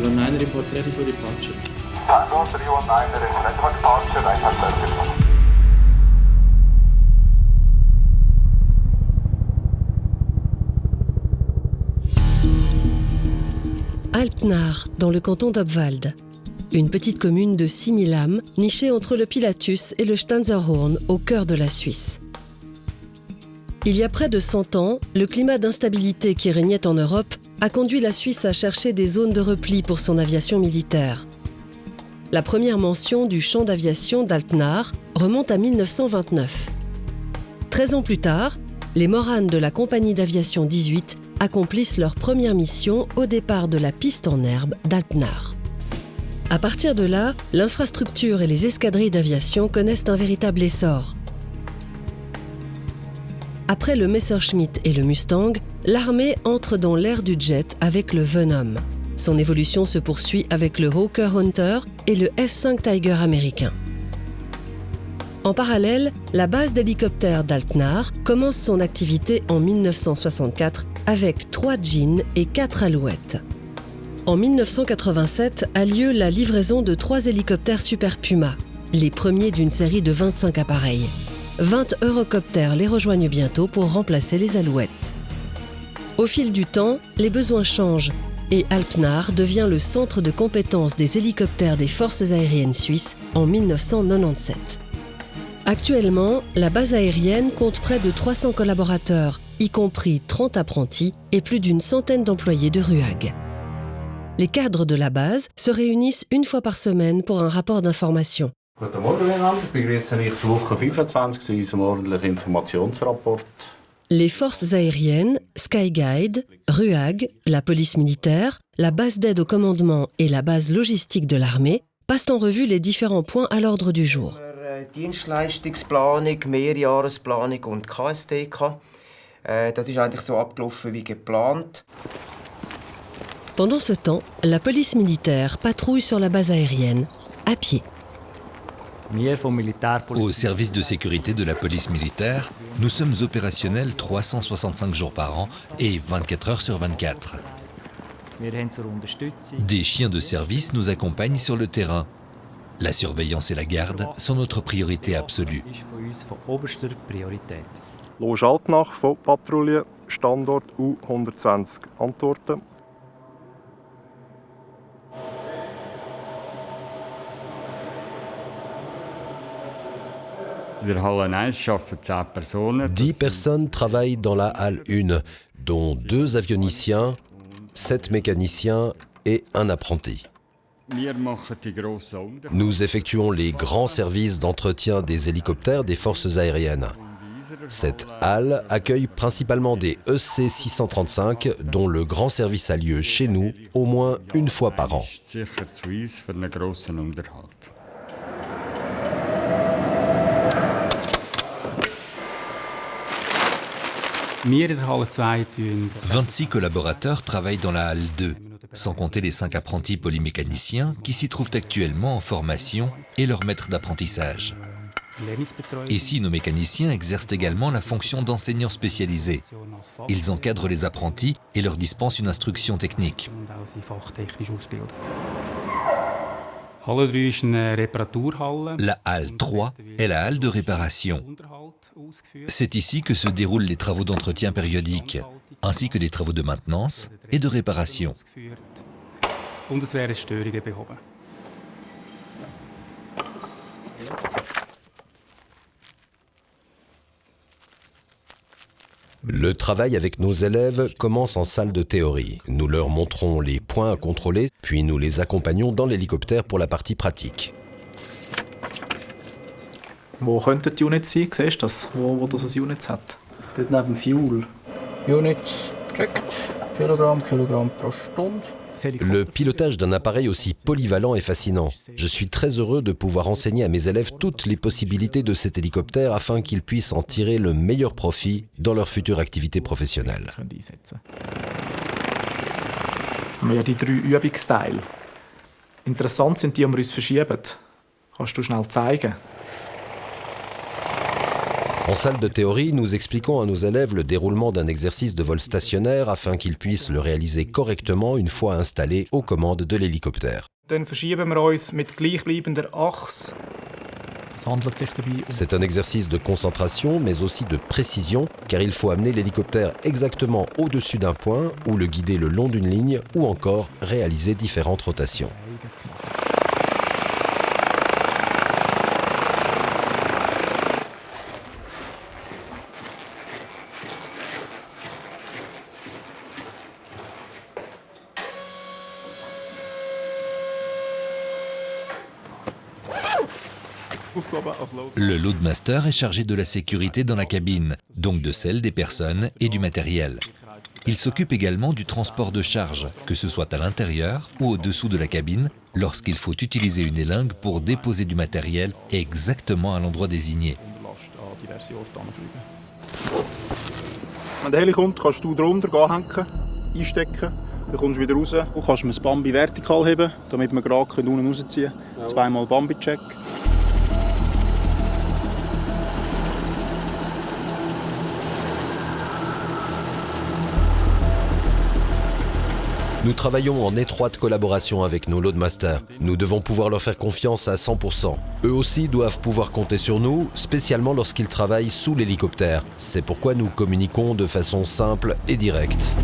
319 report ready for departure. Tango 319 is ready for departure, right hand service. Alpnach, dans le canton d'Obwald. Une petite commune de 6000 âmes, nichée entre le Pilatus et le Stanzerhorn, au cœur de la Suisse. Il y a près de 100 ans, le climat d'instabilité qui régnait en Europe a conduit la Suisse à chercher des zones de repli pour son aviation militaire. La première mention du champ d'aviation d'Alpnach remonte à 1929. 13 ans plus tard, les Morane de la compagnie d'aviation 18 accomplissent leur première mission au départ de la piste en herbe d'Alpnach. À partir de là, l'infrastructure et les escadrilles d'aviation connaissent un véritable essor. Après le Messerschmitt et le Mustang, l'armée entre dans l'ère du jet avec le Venom. Son évolution se poursuit avec le Hawker Hunter et le F-5 Tiger américain. En parallèle, la base d'hélicoptères d'Alpnach commence son activité en 1964 avec 3 Jeans et 4 Alouettes. En 1987 a lieu la livraison de 3 hélicoptères Super Puma, les premiers d'une série de 25 appareils. 20 Eurocopters les rejoignent bientôt pour remplacer les Alouettes. Au fil du temps, les besoins changent et Alpnach devient le centre de compétence des hélicoptères des forces aériennes suisses en 1997. Actuellement, la base aérienne compte près de 300 collaborateurs, y compris 30 apprentis et plus d'une centaine d'employés de RUAG. Les cadres de la base se réunissent une fois par semaine pour un rapport d'information. Guten Morgen miteinander, ich begrüße euch zur Woche 25 zu unserem ordentlichen Informationsrapport. Les forces aériennes, Skyguide, RUAG, la police militaire, la base d'aide au commandement et la base logistique de l'armée passent en revue les différents points à l'ordre du jour. Dienstleistungsplanung, Mehrjahresplanung und KSTK. Das ist eigentlich so abgelaufen wie geplant. Pendant ce temps, la police militaire patrouille sur la base aérienne, à pied. Au service de sécurité de la police militaire, nous sommes opérationnels 365 jours par an et 24 heures sur 24. Des chiens de service nous accompagnent sur le terrain. La surveillance et la garde sont notre priorité absolue. Loge Alpnach, Patrouille, Standort U120. Antworten. Dix personnes travaillent dans la halle 1, dont 2 avioniciens, 7 mécaniciens et un apprenti. Nous effectuons les grands services d'entretien des hélicoptères des forces aériennes. Cette halle accueille principalement des EC-635, dont le grand service a lieu chez nous au moins une fois par an. « 26 collaborateurs travaillent dans la halle 2, sans compter les 5 apprentis polymécaniciens qui s'y trouvent actuellement en formation et leur maître d'apprentissage. Ici, nos mécaniciens exercent également la fonction d'enseignants spécialisés. Ils encadrent les apprentis et leur dispensent une instruction technique. La halle 3 est la halle de réparation. C'est ici que se déroulent les travaux d'entretien périodiques, ainsi que des travaux de maintenance et de réparation. Le travail avec nos élèves commence en salle de théorie. Nous leur montrons les points à contrôler, puis nous les accompagnons dans l'hélicoptère pour la partie pratique. Wo könnten die Units sein? Siehst du das? Wo das ein Units hat? Dort neben dem Fuel. Units checkt. Kilogramm pro Stunde. Le pilotage d'un appareil aussi polyvalent est fascinant. Je suis très heureux de pouvoir enseigner à mes élèves toutes les possibilités de cet hélicoptère afin qu'ils puissent en tirer le meilleur profit dans leur future activité professionnelle. Wir haben ja die 3 Übungsteile. Interessant sind die wir uns verschieben. Kannst du schnell zeigen? En salle de théorie, nous expliquons à nos élèves le déroulement d'un exercice de vol stationnaire afin qu'ils puissent le réaliser correctement une fois installés aux commandes de l'hélicoptère. Dann verschieben wir uns mit gleichbleibender Achse. C'est un exercice de concentration, mais aussi de précision, car il faut amener l'hélicoptère exactement au-dessus d'un point, ou le guider le long d'une ligne, ou encore réaliser différentes rotations. Le loadmaster est chargé de la sécurité dans la cabine, donc de celle des personnes et du matériel. Il s'occupe également du transport de charge, que ce soit à l'intérieur ou au-dessous de la cabine, lorsqu'il faut utiliser une élingue pour déposer du matériel exactement à l'endroit désigné. Wenn der Heli kommt, kannst du drunter anhängen, einstecken, dann kommst du wieder raus. Du kannst das Bambi vertikal heben, damit wir gerade unten rausziehen können. Zweimal Bambi-Check. Nous travaillons en étroite collaboration avec nos loadmasters. Nous devons pouvoir leur faire confiance à 100%. Eux aussi doivent pouvoir compter sur nous, spécialement lorsqu'ils travaillent sous l'hélicoptère. C'est pourquoi nous communiquons de façon simple et directe.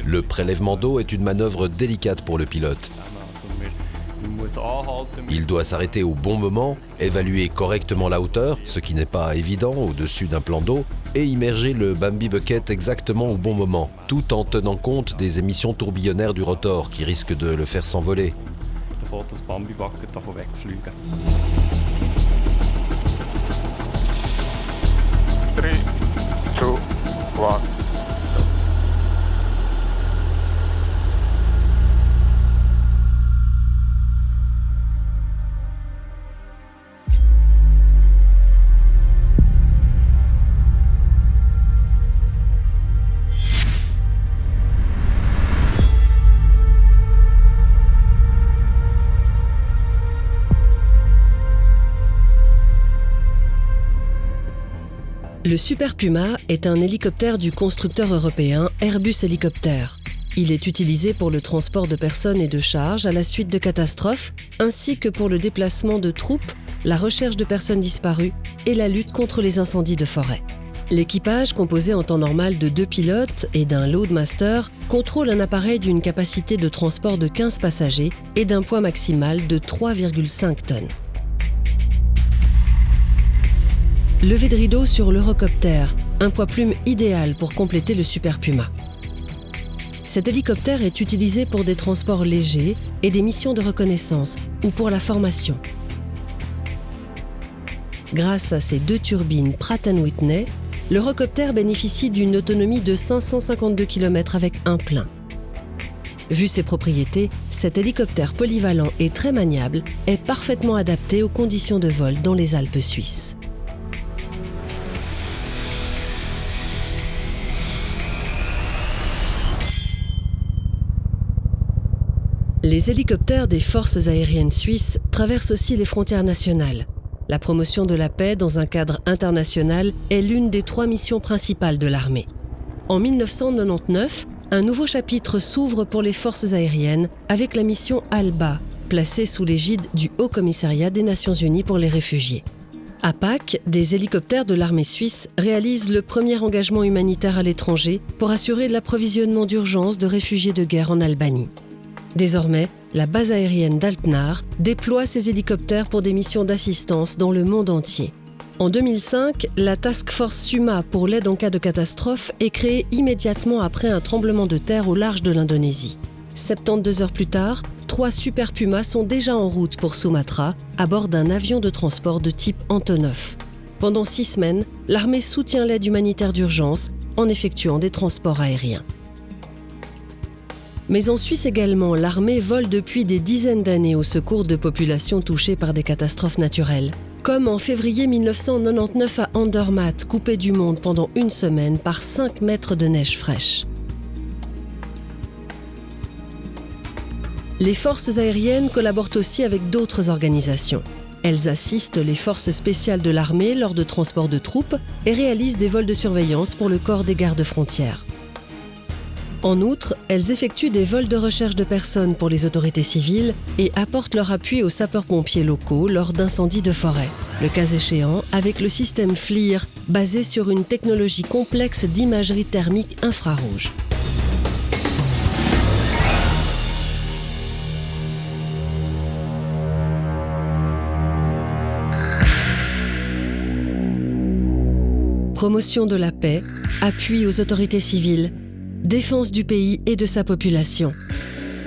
Le prélèvement d'eau est une manœuvre délicate pour le pilote. Il doit s'arrêter au bon moment, évaluer correctement la hauteur, ce qui n'est pas évident au-dessus d'un plan d'eau, et immerger le Bambi Bucket exactement au bon moment, tout en tenant compte des émissions tourbillonnaires du rotor qui risquent de le faire s'envoler. Le Super Puma est un hélicoptère du constructeur européen Airbus Hélicoptère. Il est utilisé pour le transport de personnes et de charges à la suite de catastrophes, ainsi que pour le déplacement de troupes, la recherche de personnes disparues et la lutte contre les incendies de forêt. L'équipage, composé en temps normal de 2 pilotes et d'un loadmaster, contrôle un appareil d'une capacité de transport de 15 passagers et d'un poids maximal de 3,5 tonnes. Levée de rideau sur l'Eurocopter, un poids-plume idéal pour compléter le Super Puma. Cet hélicoptère est utilisé pour des transports légers et des missions de reconnaissance ou pour la formation. Grâce à ses 2 turbines Pratt & Whitney, l'Eurocopter bénéficie d'une autonomie de 552 km avec un plein. Vu ses propriétés, cet hélicoptère polyvalent et très maniable est parfaitement adapté aux conditions de vol dans les Alpes suisses. Les hélicoptères des forces aériennes suisses traversent aussi les frontières nationales. La promotion de la paix dans un cadre international est l'une des 3 missions principales de l'armée. En 1999, un nouveau chapitre s'ouvre pour les forces aériennes avec la mission ALBA, placée sous l'égide du Haut Commissariat des Nations Unies pour les réfugiés. À Pâques, des hélicoptères de l'armée suisse réalisent le premier engagement humanitaire à l'étranger pour assurer l'approvisionnement d'urgence de réfugiés de guerre en Albanie. Désormais, la base aérienne d'Altnar déploie ses hélicoptères pour des missions d'assistance dans le monde entier. En 2005, la Task Force Suma pour l'aide en cas de catastrophe est créée immédiatement après un tremblement de terre au large de l'Indonésie. 72 heures plus tard, 3 Super Pumas sont déjà en route pour Sumatra, à bord d'un avion de transport de type Antonov. Pendant 6 semaines, l'armée soutient l'aide humanitaire d'urgence en effectuant des transports aériens. Mais en Suisse également, l'armée vole depuis des dizaines d'années au secours de populations touchées par des catastrophes naturelles. Comme en février 1999 à Andermatt, coupé du monde pendant 1 semaine par 5 mètres de neige fraîche. Les forces aériennes collaborent aussi avec d'autres organisations. Elles assistent les forces spéciales de l'armée lors de transports de troupes et réalisent des vols de surveillance pour le corps des gardes-frontières. En outre, elles effectuent des vols de recherche de personnes pour les autorités civiles et apportent leur appui aux sapeurs-pompiers locaux lors d'incendies de forêt, le cas échéant avec le système FLIR, basé sur une technologie complexe d'imagerie thermique infrarouge. Promotion de la paix, appui aux autorités civiles, défense du pays et de sa population.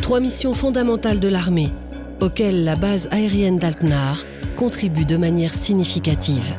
3 missions fondamentales de l'armée, auxquelles la base aérienne d'Altnar contribue de manière significative.